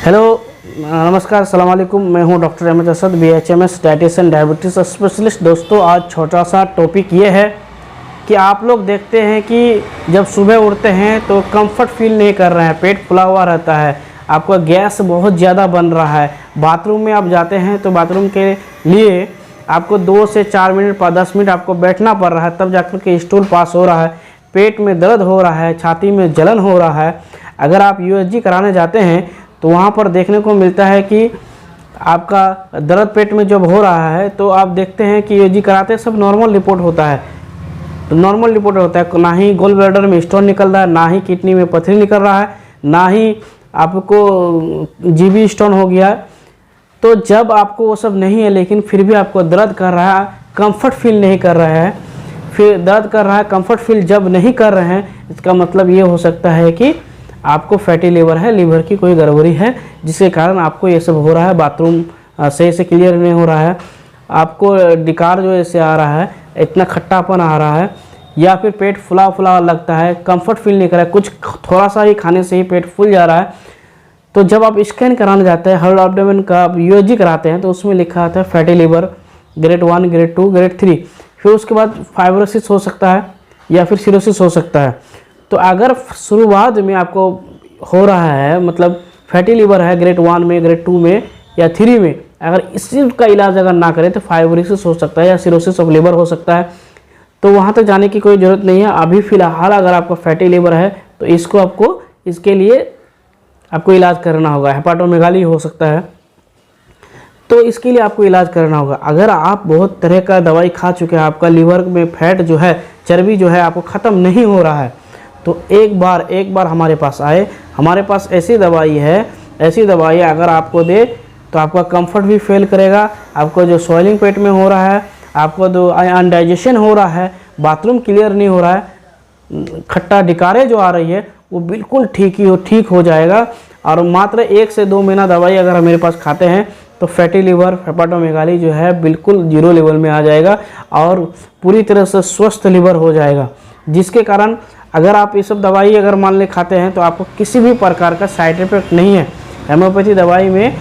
Hello, नमस्कार, अस्सलाम वालेकुम। मैं हूं doctor Ahmad Asad, BHMS dietitian diabetes specialist. दोस्तों, आज छोटा सा टॉपिक ये है कि आप लोग देखते हैं कि जब सुबह उठते हैं तो कंफर्ट फील नहीं कर रहे हैं, पेट फुला हुआ रहता है, आपका गैस बहुत ज़्यादा बन रहा है। बाथरूम में आप जाते हैं तो बाथरूम के लिए आपको 2 से 4 मिनट 10 मिनट आपको बैठना पड़ रहा है, तब जाकर के स्टूल पास हो रहा है। पेट में दर्द हो रहा है, छाती में जलन हो रहा है। अगर आप USG कराने जाते हैं तो वहाँ पर देखने को मिलता है कि आपका दर्द पेट में जब हो रहा है तो आप देखते हैं कि USG कराते सब नॉर्मल रिपोर्ट होता है। तो नॉर्मल रिपोर्ट होता है, ना ही गोल ब्लैडर में स्टोन निकल रहा है, ना ही किडनी में पथरी निकल रहा है, ना ही आपको GB स्टोन हो गया। तो जब आपको वो सब नहीं है लेकिन फिर भी आपको दर्द कर रहा है, कंफर्ट फील नहीं कर रहा है, फिर दर्द कर रहा है, कंफर्ट फील जब नहीं कर रहे हैं, इसका मतलब ये हो सकता है कि आपको फैटी लीवर है, लीवर की कोई गड़बड़ी है, जिसके कारण आपको ये सब हो रहा है। बाथरूम सही से क्लियर नहीं हो रहा है, आपको डिकार जो ऐसे आ रहा है, इतना खट्टापन आ रहा है, या फिर पेट फुला फुला लगता है, कंफर्ट फील नहीं कर रहा है, कुछ थोड़ा सा ही खाने से ही पेट फूल जा रहा है। तो जब आप स्कैन कराने जाते हैं, हर एब्डोमेन का आप USG कराते हैं तो उसमें लिखा आता है fatty liver grade 1, grade 2, grade 3। फिर उसके बाद फाइब्रोसिस हो सकता है या फिर सिरोसिस हो सकता है। तो अगर शुरुआत में आपको हो रहा है, मतलब फैटी लीवर है ग्रेड 1 में, ग्रेड 2 में या 3 में, अगर इसी का इलाज अगर ना करें तो फाइब्रोसिस हो सकता है या सिरोसिस ऑफ लीवर हो सकता है। तो वहाँ तक जाने की कोई ज़रूरत नहीं है। अभी फ़िलहाल अगर आपका फैटी लीवर है तो इसके लिए आपको इलाज करना होगा। हेपाटोमेगाली हो सकता है, तो इसके लिए आपको इलाज करना होगा। अगर आप बहुत तरह का दवाई खा चुके हैं, आपका लीवर में फैट जो है, चर्बी जो है आपको ख़त्म नहीं हो रहा है, तो एक बार हमारे पास आए। हमारे पास ऐसी दवाई अगर आपको दे तो आपका कंफर्ट भी फेल करेगा, आपको जो स्वेलिंग पेट में हो रहा है, आपको जो अनडाइजेशन हो रहा है, बाथरूम क्लियर नहीं हो रहा है, खट्टा डिकारे जो आ रही है, वो बिल्कुल ठीक हो जाएगा। और मात्र 1 से 2 महीना दवाई अगर हम मेरे पास खाते हैं तो फैटी लीवर, हेपाटोमेगाली जो है बिल्कुल 0 लेवल में आ जाएगा और पूरी तरह से स्वस्थ लीवर हो जाएगा। जिसके कारण अगर आप ये सब दवाई अगर मान ले खाते हैं तो आपको किसी भी प्रकार का साइड इफेक्ट नहीं है। हेम्योपैथी दवाई में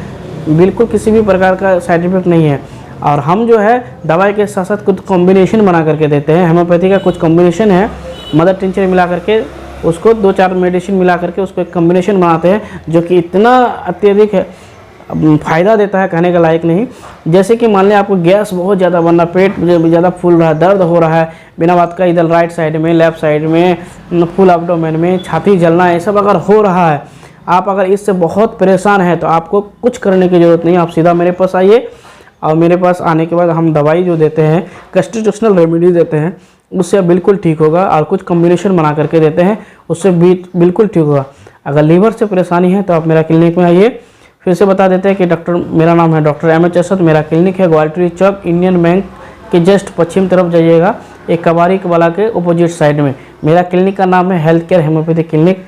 बिल्कुल किसी भी प्रकार का साइड इफेक्ट नहीं है। और हम जो है दवाई के साथ साथ कुछ कॉम्बिनेशन बना करके देते हैं। हेम्योपैथी का कुछ कॉम्बिनेशन है, मदर टिंचर मिला करके उसको 2-4 मेडिसिन मिला करके उसको एक कॉम्बिनेशन बनाते हैं, जो कि इतना अत्यधिक है फ़ायदा देता है, कहने के लायक नहीं। जैसे कि मान लें आपको गैस बहुत ज़्यादा बन रहा, पेट ज़्यादा फूल रहा है, दर्द हो रहा है बिना बात का, इधर राइट साइड में, लेफ़्ट साइड में, फुल एब्डोमेन में, छाती जलना, ये सब अगर हो रहा है, आप अगर इससे बहुत परेशान हैं तो आपको कुछ करने की ज़रूरत नहीं। आप सीधा मेरे पास आइए और मेरे पास आने के बाद हम दवाई जो देते हैं, कॉन्स्टिट्यूशनल रेमेडी देते हैं, उससे बिल्कुल ठीक होगा। और कुछ कॉम्बिनेशन बना करके देते हैं, उससे भी बिल्कुल ठीक होगा। अगर लीवर से परेशानी है तो आप मेरा क्लिनिक में आइए। फिर से बता देते हैं कि मेरा नाम है डॉक्टर अहमद असद। मेरा क्लिनिक है ग्वालियर चौक, इंडियन बैंक के जस्ट पश्चिम तरफ जाइएगा, एक कबाड़ी वाला के अपोजिट साइड में। मेरा क्लिनिक का नाम है health care homoeopathy clinic.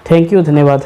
Thank you, धन्यवाद।